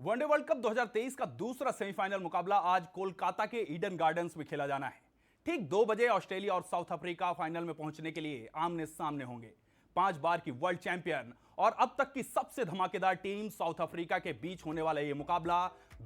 One day world cup 2023 का दूसरा semifinal मुकाबला आज कोलकाता के ईडन गार्डन्स में खेला जाना है। ठीक 2 बजे ऑस्ट्रेलिया और साउथ अफ्रीका फाइनल में पहुंचने के लिए आमने सामने होंगे। 5 बार की वर्ल्ड चैंपियन और अब तक की सबसे धमाकेदार टीम साउथ अफ्रीका के बीच होने वाला यह मुकाबला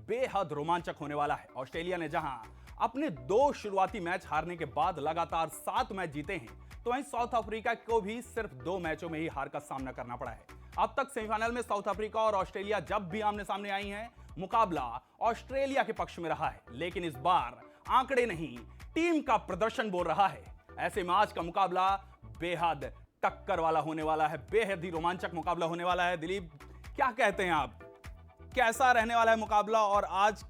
बेहद रोमांचक होने वाला है। ऑस्ट्रेलिया ने जहां अपने 2 शुरुआती मैच हारने के बाद लगातार 7 मैच जीते हैं, तो वहीं साउथ अफ्रीका को भी सिर्फ 2 मैचों में ही हार का सामना करना पड़ा है। अब तक सेमीफाइनल में साउथ अफ्रीका और ऑस्ट्रेलिया जब भी आमने सामने आई हैं, मुकाबला ऑस्ट्रेलिया के पक्ष में रहा है, लेकिन इस बार आंकड़े नहीं, टीम का प्रदर्शन बोल रहा है। ऐसे में आज का मुकाबला बेहद टक्कर वाला होने वाला है, बेहद ही रोमांचक मुकाबला होने वाला है। दिलीप, क्या कहते हैं आप, कैसा रहने वाला है मुकाबला और आज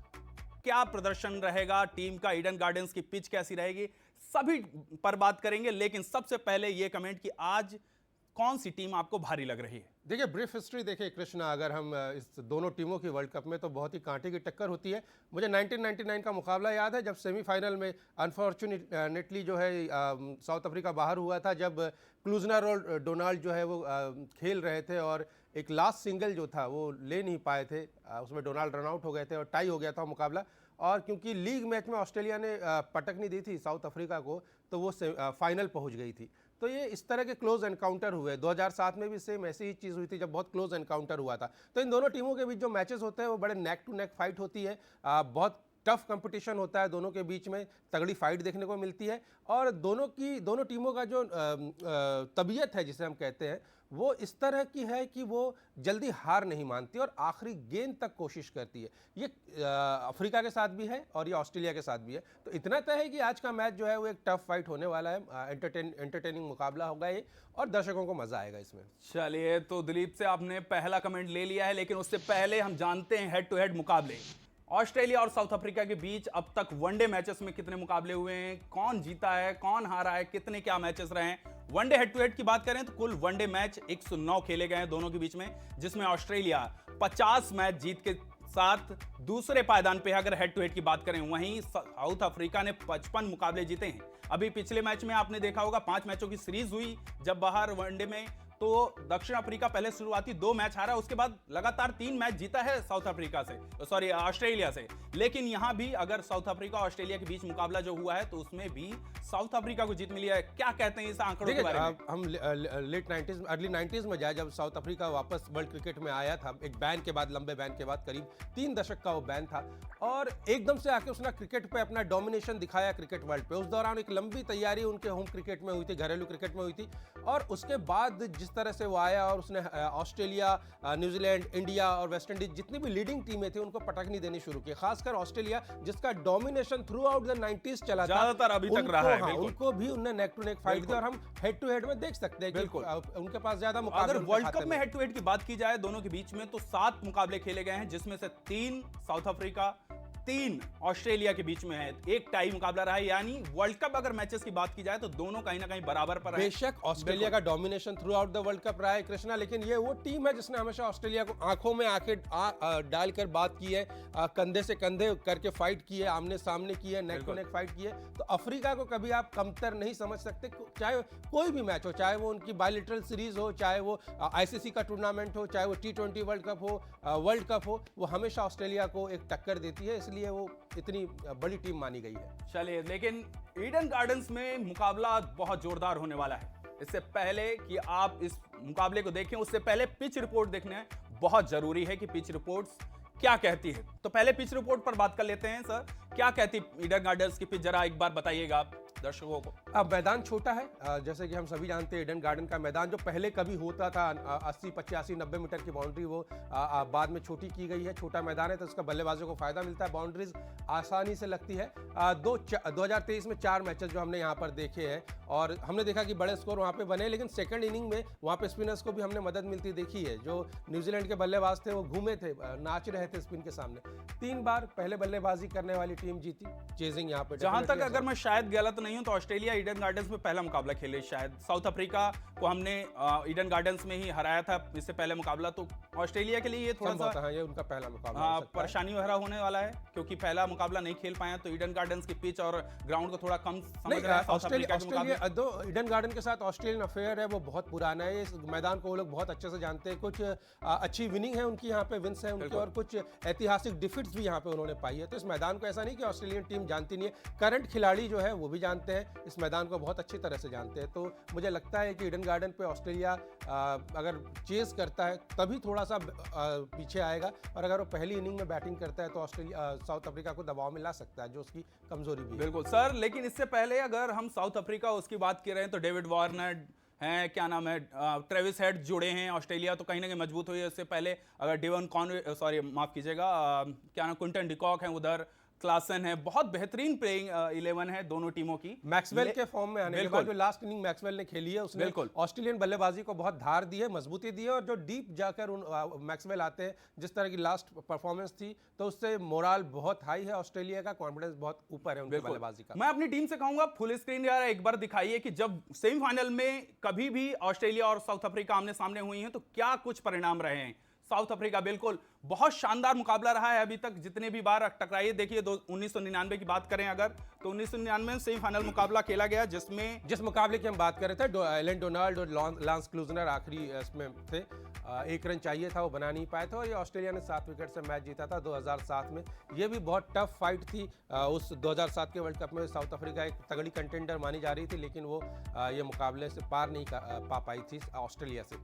क्या प्रदर्शन रहेगा टीम का, ईडन गार्डन्स की पिच कैसी रहेगी, सभी पर बात करेंगे। लेकिन सबसे पहले यह कमेंट कि आज कौन सी टीम आपको भारी लग रही है? देखिए, ब्रीफ हिस्ट्री देखिए कृष्णा, अगर हम इस दोनों टीमों की वर्ल्ड कप में तो बहुत ही कांटे की टक्कर होती है। मुझे 1999 का मुकाबला याद है, जब सेमीफाइनल में अनफॉर्चुनेटली जो है साउथ अफ्रीका बाहर हुआ था, जब क्लूजनर और डोनाल्ड जो है वो खेल रहे थे और एक लास्ट सिंगल जो था वो ले नहीं पाए थे, उसमें डोनाल्ड रन आउट हो गए थे और टाई हो गया था मुकाबला। और क्योंकि लीग मैच में ऑस्ट्रेलिया ने पटक नहीं दी थी साउथ अफ्रीका को, तो वो फाइनल पहुंच गई थी। तो ये इस तरह के क्लोज एनकाउंटर हुए। 2007 में भी सेम ऐसी ही चीज़ हुई थी, जब बहुत क्लोज एनकाउंटर हुआ था। तो इन दोनों टीमों के बीच जो मैचेस होते हैं वो बड़े नेक टू नेक फाइट होती है, बहुत टफ कंपटीशन होता है, दोनों के बीच में तगड़ी फाइट देखने को मिलती है। और दोनों टीमों का जो तबीयत है जिसे हम कहते हैं, वो इस तरह की है कि वो जल्दी हार नहीं मानती और आखिरी गेंद तक कोशिश करती है। ये अफ्रीका के साथ भी है और ये ऑस्ट्रेलिया के साथ भी है। तो इतना तय है कि आज का मैच जो है वो एक टफ फाइट होने वाला है, एंटरटेनिंग मुकाबला होगा ये, और दर्शकों को मजा आएगा इसमें। चलिए, तो दिलीप से आपने पहला कमेंट ले लिया है, लेकिन उससे पहले हम जानते हैं हेड टू हेड मुकाबले ऑस्ट्रेलिया और साउथ अफ्रीका के बीच अब तक वनडे मैचेस में कितने मुकाबले हुए हैं, कौन जीता है, कौन हारा है, कितने क्या मैचेस रहे हैं। वनडे हेड टू हेड की बात करें तो कुल वनडे मैच 109 खेले गए हैं दोनों के बीच में, जिसमें ऑस्ट्रेलिया 50 मैच जीत के साथ दूसरे पायदान पे। अगर हेड टू हेड की बात करें, वहीं साउथ अफ्रीका ने 55 मुकाबले जीते हैं। अभी पिछले मैच में आपने देखा होगा 5 मैचों की सीरीज हुई जब बाहर वनडे में, तो दक्षिण अफ्रीका पहले शुरुआती 2 मैच हारा, उसके बाद लगातार 3 मैच जीता है साउथ अफ्रीका से, सॉरी ऑस्ट्रेलिया से। लेकिन यहां भी अगर साउथ अफ्रीका और ऑस्ट्रेलिया के बीच मुकाबला जो हुआ है, तो उसमें भी साउथ अफ्रीका को जीत मिली है। क्या कहते हैं इस आंकड़ों के बारे में? हम लेट 90s अर्ली 90s में जाए, जब साउथ अफ्रीका वापस वर्ल्ड क्रिकेट में आया था, एक बैन के बाद, लंबे बैन के बाद, करीब 3 दशक का वो बैन था, और एकदम से आके उसने क्रिकेट पे अपना डोमिनेशन दिखाया क्रिकेट वर्ल्ड पे। उस दौरान एक लंबी तैयारी उनके होम क्रिकेट में हुई थी, घरेलू क्रिकेट में हुई थी, और उसके बाद जिस तरह से वो आया और उसने ऑस्ट्रेलिया, न्यूजीलैंड, इंडिया और वेस्ट इंडीज जितनी भी लीडिंग टीमें थी उनको पटकनी देनी शुरू की। खासकर ऑस्ट्रेलिया, जिसका domination through out the 90s चला था, ज्यादातर अभी तक रहा है। उनको भी उनने नेक टू नेक फाइट दी, और हम हेड टू हेड में देख सकते हैं कि उनके पास ज्यादा मुकाबले। अगर वर्ल्ड कप में हेड टू हेड की बात की जाए दोनों के बीच में, तो 7 मुकाबले खेले गए हैं, जिसमें से 3 साउथ अफ्रीका, 3 ऑस्ट्रेलिया के बीच में है, एक टाई मुकाबला रहा है। यानी वर्ल्ड कप अगर मैचेस की बात की जाए तो दोनों कहीं ना कहीं बराबर पर है। बेशक ऑस्ट्रेलिया का domination through out the world cup रहा है कृष्णा, लेकिन ये वो टीम है जिसने हमेशा ऑस्ट्रेलिया को आंखों में आंखें डालकर बात की है, कंधे से कंधे करके फाइट की है, आमने सामने की है, नेक टू नेक फाइट की है। तो अफ्रीका को कभी आप कमतर नहीं समझ सकते, चाहे कोई भी मैच हो, चाहे वो उनकी बायलैटरल सीरीज हो, चाहे वो ICC का टूर्नामेंट हो, चाहे वो T20 वर्ल्ड कप हो, वर्ल्ड कप हो, वो हमेशा ऑस्ट्रेलिया को एक टक्कर देती है, इसलिए वो इतनी बड़ी टीम मानी गई है। चलिए, लेकिन ईडन गार्डन्स में मुकाबला बहुत जोरदार होने वाला है। इससे पहले कि आप इस मुकाबले को देखें, उससे पहले पिच रिपोर्ट देखना बहुत जरूरी है कि पिच रिपोर्ट्स क्या कहती है। तो पहले पिच रिपोर्ट पर बात कर लेते हैं। सर, क्या कहती ईडन गार्डन्स की पिच, जरा एक बार बताइएगा आप दर्शकों को। अब मैदान छोटा है, जैसे कि हम सभी जानते हैं, ईडन गार्डन का मैदान जो पहले कभी होता था 80, 85, 90 मीटर की बाउंड्री, वो बाद में छोटी की गई है। छोटा मैदान है तो उसका बल्लेबाजों को फायदा मिलता है, बाउंड्रीज आसानी से लगती है। 2023 में 4 मैचेस जो हमने यहाँ पर देखे हैं, और हमने देखा कि बड़े स्कोर वहाँ पे बने, लेकिन सेकंड इनिंग में वहाँ पे स्पिनर्स को भी हमने मदद मिलती देखी है। जो न्यूजीलैंड के बल्लेबाज थे वो घूमे थे, नाच रहे थे स्पिन के सामने। 3 बार पहले बल्लेबाजी करने वाली टीम जीती, चेजिंग यहाँ पे। जहां तक अगर मैं शायद गलत नहीं हूं तो ऑस्ट्रेलिया ईडन गार्डन्स में पहला मुकाबला खेले शायद। साउथ अफ्रीका को हमने ईडन गार्डन्स में ही हराया था इससे पहले मुकाबला, तो ऑस्ट्रेलिया के लिए ये थोड़ा सा हाँ, ये उनका पहला मुकाबला हो सकता है। परेशानी भरा होने वाला है क्योंकि पहला मुकाबला नहीं खेल पाया, तो ईडन गार्डन्स की पिच और ग्राउंड को थोड़ा कम समझ रहा है साउथ अफ्रीका के मुकाबले। दो ईडन गार्डन के साथ ऑस्ट्रेलियन अफेयर है वो बहुत पुराना है, इस मैदान को वो लोग बहुत अच्छे से जानते हैं। कुछ अच्छी विनिंग है उनकी, यहाँ पे विंस है उनकी, और कुछ ऐतिहासिक डिफिट्स भी यहाँ पे उन्होंने पाई है। तो इस मैदान को ऐसा नहीं कि ऑस्ट्रेलियन टीम जानती नहीं है, करंट खिलाड़ी जो है वो भी जानते हैं, इस मैदान को बहुत अच्छी तरह से जानते हैं। तो मुझे लगता है कि ईडन गार्डन पे ऑस्ट्रेलिया अगर चेस करता है तभी थोड़ा सा पीछे आएगा, और अगर वो पहली इनिंग में बैटिंग करता है तो ऑस्ट्रेलिया साउथ अफ्रीका को दबाव में ला सकता है, जो उसकी कमजोरी भी है। बिल्कुल सर, लेकिन इससे पहले अगर हम साउथ अफ्रीका उसकी बात कर रहे हैं तो डेविड वार्नर हैं, क्या नाम है, ट्रेविस हेड जुड़े हैं ऑस्ट्रेलिया, तो कहीं ना कहीं मजबूत हुई है। इससे पहले अगर डेवन कॉनवे, सॉरी माफ कीजिएगा, क्या नाम, क्विंटन डिकॉक हैं उधर, क्लासन है, बहुत बेहतरीन प्लेइंग 11 है दोनों टीमों की। मैक्सवेल के फॉर्म में आने के बाद जो लास्ट इनिंग मैक्सवेल ने खेली है उसने ऑस्ट्रेलियन बल्लेबाजी को बहुत धार दी है, मजबूती दी है, और जो डीप जाकर मैक्सवेल आते हैं, जिस तरह की लास्ट परफॉर्मेंस थी, तो उससे मोराल बहुत हाई है ऑस्ट्रेलिया का, कॉन्फिडेंस बहुत ऊपर है उनकी बल्लेबाजी का। मैं अपनी टीम से कहूंगा फुल स्क्रीन यार एक बार दिखाइए कि जब सेमीफाइनल में कभी भी ऑस्ट्रेलिया और साउथ अफ्रीका आमने सामने हुई हैं तो क्या कुछ परिणाम रहे हैं। साउथ अफ्रीका बिल्कुल बहुत शानदार मुकाबला रहा है अभी तक, जितने भी बार टकराई, देखिए 1999 की बात करें अगर, तो 1999 में सेमीफाइनल मुकाबला खेला गया जिस मुकाबले की हम बात कर रहे थे, एलन डोनाल्ड और लांस क्लूजनर आखिरी इसमें थे, 1 रन चाहिए था, वो बना नहीं पाए थे, और ये ऑस्ट्रेलिया ने 7 विकेट से मैच जीता था 2007 में। ये भी बहुत टफ फाइट थी, उस 2007 के वर्ल्ड कप में साउथ अफ्रीका एक तगड़ी कंटेंडर मानी जा रही थी, लेकिन वो ये मुकाबले से पार नहीं पा पाई थी ऑस्ट्रेलिया से।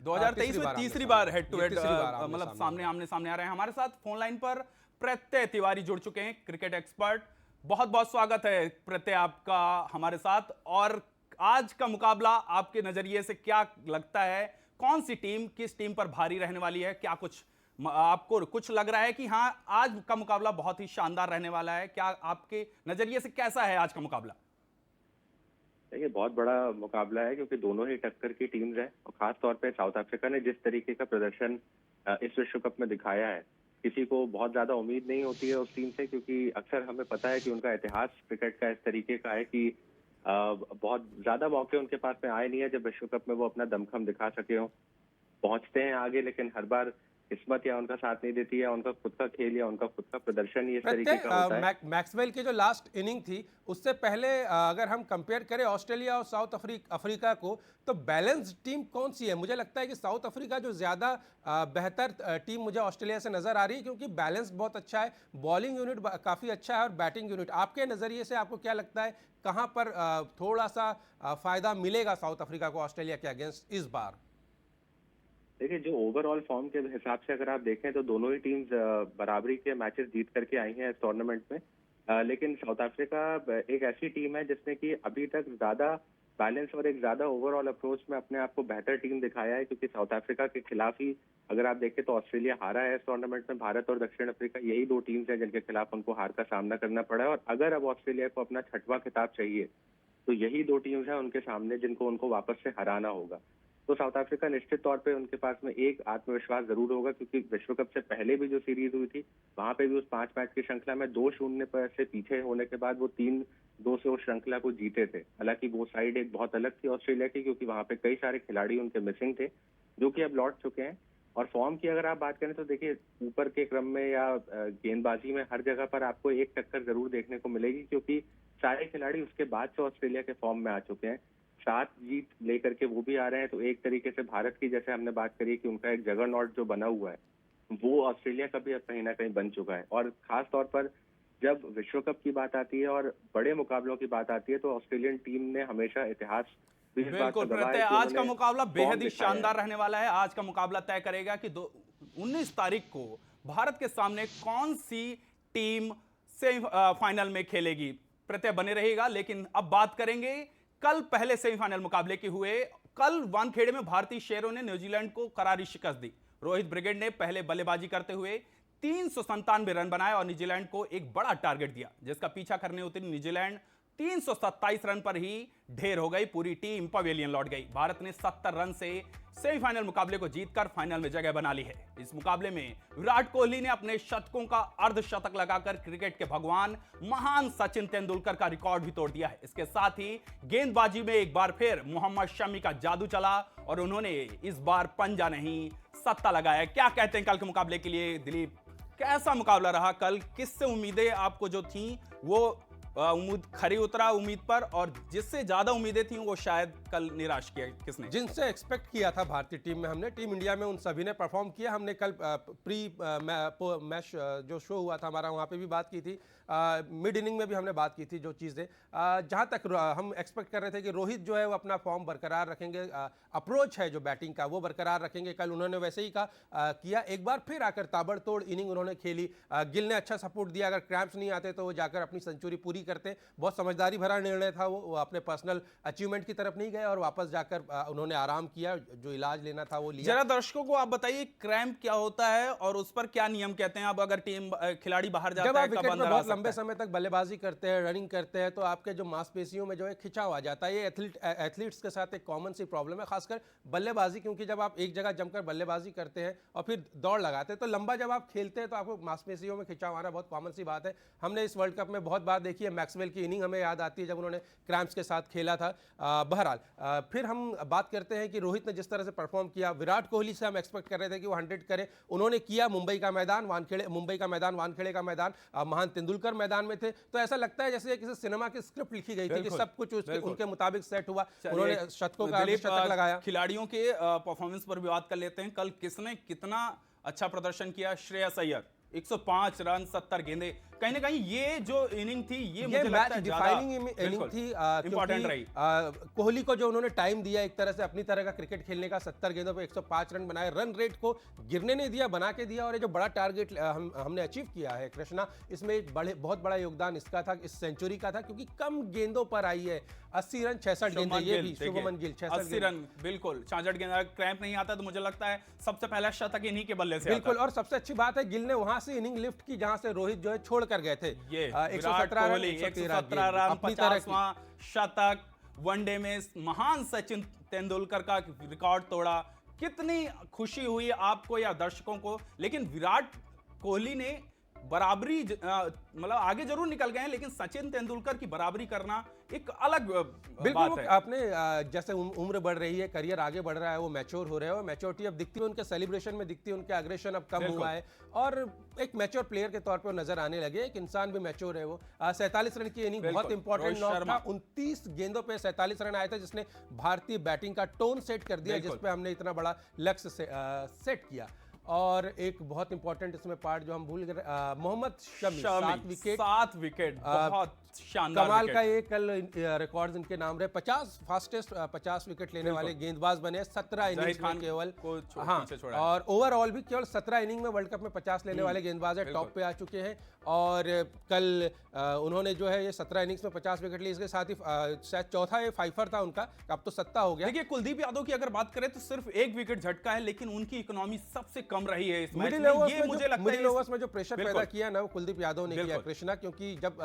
2023 में तीसरी बार हेड टू हेड मतलब सामने आ रहे हैं। हमारे साथ फोन लाइन पर प्रत्यय तिवारी जुड़ चुके हैं, क्रिकेट एक्सपर्ट। बहुत बहुत स्वागत है प्रत्यय आपका हमारे साथ। और आज का मुकाबला आपके नजरिए से क्या लगता है, कौन सी टीम किस टीम पर भारी रहने वाली है? क्या कुछ आपको कुछ लग रहा है कि हाँ आज का मुकाबला बहुत ही शानदार रहने वाला है? क्या आपके नजरिए से कैसा है आज का मुकाबला? देखिए, बहुत बड़ा मुकाबला है क्योंकि दोनों ही टक्कर की टीम्स हैं, और खास तौर पे साउथ अफ्रीका ने जिस तरीके का प्रदर्शन इस विश्व कप में दिखाया है, किसी को बहुत ज्यादा उम्मीद नहीं होती है उस टीम से, क्योंकि अक्सर हमें पता है कि उनका इतिहास क्रिकेट का इस तरीके का है कि बहुत ज्यादा मौके उनके पास में आए नहीं है जब विश्व कप में वो अपना दमखम दिखा सके हो। पहुंचते हैं आगे, लेकिन हर बार किस्मत या उनका साथ नहीं देती है, उनका खुद का खेल या उनका खुद का प्रदर्शन ही इस तरीके का होता है। मैक्सवेल की जो लास्ट इनिंग थी उससे पहले अगर हम कंपेयर करें ऑस्ट्रेलिया और साउथ अफ्रीका को, तो बैलेंस टीम कौन सी है? मुझे लगता है कि साउथ अफ्रीका जो ज़्यादा बेहतर टीम मुझे ऑस्ट्रेलिया से नज़र आ रही है, क्योंकि बैलेंस बहुत अच्छा है, बॉलिंग यूनिट काफ़ी अच्छा है, और बैटिंग यूनिट। आपके नज़रिए से आपको क्या लगता है कहाँ पर थोड़ा सा फ़ायदा मिलेगा साउथ अफ्रीका को ऑस्ट्रेलिया के अगेंस्ट इस बार? देखिए, जो ओवरऑल फॉर्म के हिसाब से अगर आप देखें तो दोनों ही टीम्स बराबरी के मैचेस जीत करके आई हैं इस टूर्नामेंट में, लेकिन साउथ अफ्रीका एक ऐसी टीम है जिसने कि अभी तक ज्यादा बैलेंस और एक ज्यादा ओवरऑल अप्रोच में अपने आप को बेहतर टीम दिखाया है, क्योंकि साउथ अफ्रीका के खिलाफ ही अगर आप देखें तो ऑस्ट्रेलिया हारा है इस टूर्नामेंट में। भारत और दक्षिण अफ्रीका यही 2 टीम्स हैं जिनके खिलाफ उनको हार का सामना करना पड़ा है, और अगर अब ऑस्ट्रेलिया को अपना 6वां खिताब चाहिए तो यही 2 टीम्स हैं उनके सामने जिनको उनको वापस से हराना होगा। तो साउथ अफ्रीका निश्चित तौर पे उनके पास में एक आत्मविश्वास जरूर होगा, क्योंकि विश्व कप से पहले भी जो सीरीज हुई थी वहां पे भी उस 5 मैच की श्रृंखला में 2-0 पर से पीछे होने के बाद वो 3-2 से उस श्रृंखला को जीते थे। हालांकि वो साइड एक बहुत अलग थी ऑस्ट्रेलिया की, क्योंकि वहां पे कई सारे खिलाड़ी उनके मिसिंग थे जो कि अब लौट चुके हैं। और फॉर्म की अगर आप बात करें तो देखिए, ऊपर के क्रम में या गेंदबाजी में हर जगह पर आपको एक टक्कर जरूर देखने को मिलेगी, क्योंकि सारे खिलाड़ी उसके बाद से ऑस्ट्रेलिया के फॉर्म में आ चुके हैं। 7 जीत लेकर के वो भी आ रहे हैं, तो एक तरीके से भारत की, जैसे हमने बात करी कि उनका एक जगरनॉट जो बना हुआ है वो ऑस्ट्रेलिया का भी अब कहीं ना कहीं बन चुका है। और खास तौर पर जब विश्व कप की बात आती है और बड़े मुकाबलों की बात आती है तो ऑस्ट्रेलियन टीम ने हमेशा इतिहास बिल्कुल प्रत्यय, आज का मुकाबला बेहद ही शानदार रहने वाला है। आज का मुकाबला तय करेगा कि 19 तारीख को भारत के सामने कौन सी टीम सेमीफाइनल में खेलेगी। प्रत्यय बने रहेगा, लेकिन अब बात करेंगे कल पहले सेमीफाइनल मुकाबले के हुए। कल वानखेड़े में भारतीय शेरों ने न्यूजीलैंड को करारी शिकस्त दी। रोहित ब्रिगेड ने पहले बल्लेबाजी करते हुए 397 रन बनाए और न्यूजीलैंड को एक बड़ा टारगेट दिया, जिसका पीछा करने उतरी न्यूजीलैंड 327 रन पर ही ढेर हो गई। पूरी टीम पवेलियन लौट गई। भारत ने 70 रन से सेमीफाइनल मुकाबले को जीतकर फाइनल में जगह बना ली है। इस मुकाबले में विराट कोहली ने अपने शतकों का अर्धशतक लगाकर क्रिकेट के भगवान महान सचिन तेंदुलकर का रिकॉर्ड भी तोड़ दिया है। इसके साथ ही गेंदबाजी में एक बार फिर मोहम्मद शमी का जादू चला और उन्होंने इस बार पंजा नहीं सत्ता लगाया। क्या कहते हैं कल के मुकाबले के लिए दिलीप, कैसा मुकाबला रहा कल? किससे उम्मीदें आपको जो थी वो उम्मीद खरी उतरा उम्मीद पर, और जिससे ज्यादा उम्मीदें थी वो शायद कल निराश किया किसने? जिनसे एक्सपेक्ट किया था भारतीय टीम में हमने, टीम इंडिया में उन सभी ने परफॉर्म किया। हमने कल प्री मैच जो शो हुआ था हमारा, वहाँ पे भी बात की थी। मिड इनिंग में भी हमने बात की थी जो चीज़ें जहाँ तक हम एक्सपेक्ट कर रहे थे कि रोहित जो है वो अपना फॉर्म बरकरार रखेंगे, अप्रोच है जो बैटिंग का वो बरकरार रखेंगे। कल उन्होंने वैसे ही किया। एक बार फिर आकर ताबड़तोड़ इनिंग उन्होंने खेली। गिल ने अच्छा सपोर्ट दिया। अगर क्रैम्प्स नहीं आते तो वो जाकर अपनी सेंचुरी पूरी करते। बहुत समझदारी भरा निर्णय था। वो अपने पर्सनल अचीवमेंट की तरफ नहीं गए और वापस जाकर उन्होंने आराम किया, जो इलाज लेना था वो लिया। जरा दर्शकों को आप बताइए क्रैम्प क्या होता है और उस पर क्या नियम कहते हैं? अब अगर टीम खिलाड़ी बाहर जाता है, कब अंदर आ सकता है? लंबे समय तक बल्लेबाजी करते हैं, रनिंग करते हैं, तो आपके जो मांसपेशियों में जो है खिंचाव आ जाता है। ये एथलीट्स के साथ एक कॉमन सी प्रॉब्लम है, खासकर बल्लेबाजी, क्योंकि जब आप एक जगह जमकर बल्लेबाजी करते हैं और फिर दौड़ लगाते हैं तो लंबा जब आप खेलते हैं तो आपको मांसपेशियों में खिंचाव आना बहुत कॉमन सी बात है। हमने इस वर्ल्ड कप में बहुत बार देखी है। मैक्सवेल की इनिंग हमें याद आती है जब उन्होंने क्रैम्प्स के साथ खेला था। बहरहाल फिर हम बात करते हैं कि रोहित ने जिस तरह से परफॉर्म किया। विराट कोहली से हम एक्सपेक्ट कर रहे थे कि वो 100 करे, उन्होंने किया। मुंबई का मैदान वानखेड़े का मैदान, महान तेंदुलकर मैदान में थे, तो ऐसा लगता है जैसे किसी सिनेमा की स्क्रिप्ट लिखी गई थी कि सब कुछ उनके मुताबिक सेट हुआ। उन्होंने शतकों का शतक लगाया। खिलाड़ियों के परफॉर्मेंस पर भी बात कर लेते हैं। कल किसने कितना अच्छा प्रदर्शन किया? श्रेयस अय्यर 105 रन 70 गेंदे। कहीं ना कहीं ये जो इनिंग थी ये मुझे लगता है डिफाइनिंग इनिंग थी, इंपॉर्टेंट रही। कोहली को जो उन्होंने टाइम दिया एक तरह से अपनी तरह का क्रिकेट खेलने का, 70 गेंदों पे 105 रन बनाए, रन रेट को गिरने नहीं दिया, बना के दिया। और ये जो बड़ा टारगेट हमने अचीव किया है कृष्णा, इसमें बहुत बड़ा योगदान इसका था, इस सेंचुरी का था, क्योंकि कम गेंदों पर आई है। 80 रन 66 गेंदें, ये भी शुभमन गिल 80 रन, बिल्कुल 66 गेंद। अगर क्रैम्प नहीं आता तो मुझे लगता है सबसे पहला शतक इन्हीं के बल्ले से बिल्कुल। और सबसे अच्छी बात है गिल ने वहां से इनिंग लिफ्ट की जहां से रोहित जो है छोड़ कर गए थे। 117 रन 50वां शतक, वनडे में महान सचिन तेंदुलकर का रिकॉर्ड तोड़ा। कितनी खुशी हुई आपको या दर्शकों को? लेकिन विराट कोहली ने बराबरी, मतलब आगे जरूर निकल गए हैं, लेकिन सचिन तेंदुलकर की बराबरी करना एक अलग बात है। आपने जैसे उम्र बढ़ रही है, करियर आगे बढ़ रहा है, वो मैच्योर हो रहे हैं। मैच्योरिटी अब दिखती है उनके सेलिब्रेशन में, दिखती है उनके एग्रेशन अब कम हुआ है और एक मैच्योर प्लेयर के तौर पे वो नजर आने लगे। एक इंसान भी मैच्योर है वो। 47 रन की इनिंग बहुत इंपॉर्टेंट नॉक था। 29 गेंदों पे 47 रन आए थे, जिसने भारतीय बैटिंग का टोन सेट कर दिया, जिसपे हमने इतना बड़ा लक्ष्य सेट किया। और एक बहुत इंपॉर्टेंट इसमें पार्ट जो हम भूल गए, मोहम्मद शमी 7 विकेट, बहुत शानदार कमाल का ये कल रिकॉर्ड्स इनके नाम रहे। 50 विकेट लेने वाले गेंदबाज बने 17 इनिंग्स में केवल। हाँ, और ओवरऑल भी केवल 17 इनिंग में वर्ल्ड कप में 50 लेने वाले गेंदबाज है, टॉप पे आ चुके हैं। और कल उन्होंने जो है ये 17 इनिंग्स में 50 विकेट लिए। इसके साथ ही शायद चौथा ये फाइफर था उनका, अब तो 7 हो गया। देखिए कुलदीप यादव की अगर बात करें तो सिर्फ 1 विकेट झटका है, लेकिन उनकी इकोनॉमी सबसे कम रही है इस मैच में। ये मुझे लगता है मिडिल ओवर्स में जो प्रेशर पैदा किया ना, वो कुलदीप यादव ने किया कृष्णा, क्योंकि जब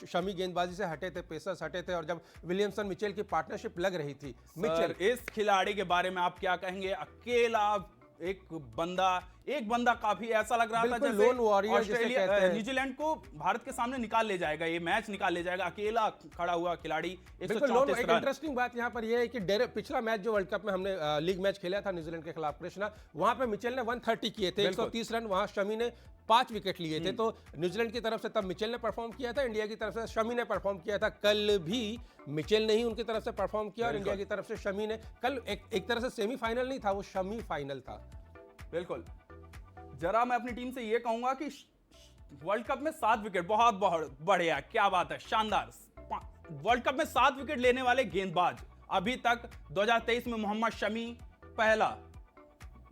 शमी गेंदबाजी से हटे थे, पेसर्स हटे थे, और जब विलियमसन मिचेल की पार्टनरशिप लग रही थी। मिचेल, इस खिलाड़ी के बारे में आप क्या कहेंगे? अकेला एक बंदा काफी ऐसा लग रहा था जैसे लोन वॉरियर ऑस्ट्रेलिया न्यूजीलैंड को भारत के सामने निकाल ले जाएगा, ये मैच निकाल ले जाएगा। अकेला खड़ा हुआ खिलाड़ी। एक इंटरेस्टिंग बात यहाँ पर यह है कि पिछला मैच जो वर्ल्ड कप में हमने लीग मैच खेला था न्यूजीलैंड के खिलाफ कृष्णा, वहां पे मिचेल ने 130 किए थे, 130 रन। वहां शमी ने 5 विकेट लिए थे। तो न्यूजीलैंड की तरफ से तब मिचेल ने परफॉर्म किया था, इंडिया की तरफ से शमी ने परफॉर्म किया था। कल भी मिचेल ने ही उनकी तरफ से परफॉर्म किया और इंडिया की तरफ से शमी ने। कल एक तरह से सेमीफाइनल नहीं था, वो शमी फाइनल था। बिल्कुल। जरा मैं अपनी टीम से यह कहूंगा कि वर्ल्ड कप में 7 विकेट, बहुत बहुत बढ़िया, क्या बात है, शानदार। वर्ल्ड कप में 7 विकेट लेने वाले गेंदबाज अभी तक 2023 में मोहम्मद शमी पहला,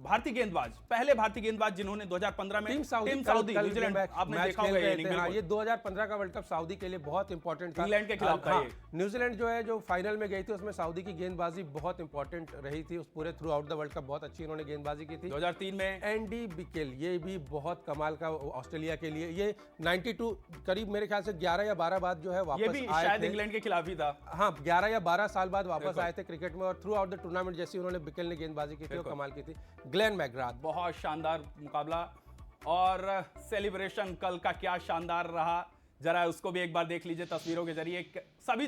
भारतीय गेंदबाज, पहले भारतीय गेंदबाज जिन्होंने 2015 में टीम सऊदी न्यूजीलैंड, आपने देखा होगा ये इनिंग, ये 2015 का वर्ल्ड कप सऊदी के लिए बहुत इंपॉर्टेंट था, इंग्लैंड के खिलाफ था ये। न्यूजीलैंड जो है जो फाइनल में गई थी उसमें सऊदी की गेंदबाजी बहुत इंपॉर्टेंट रही थी, उस पूरे through out the world cup बहुत अच्छी इन्होंने गेंदबाजी की थी। 2003 में एंडी बिकेल, ये भी बहुत कमाल का ऑस्ट्रेलिया के लिए, ये 92 करीब मेरे ख्याल से 11 या 12 बाद जो है ये वापस भी आए शायद थे। इंग्लैंड के खिलाफ ही था। हाँ, 11 या 12 साल बाद वापस बिल्कुल। आए थे क्रिकेट में, और थ्रू आउट द टूर्नामेंट जैसी उन्होंने बिकेल ने गेंदबाजी की थी वो कमाल की थी। ग्लेन मैकग्राथ, बहुत शानदार मुकाबला, और सेलिब्रेशन कल का क्या शानदार रहा, जरा उसको भी एक बार देख लीजिए तस्वीरों के जरिए। सभी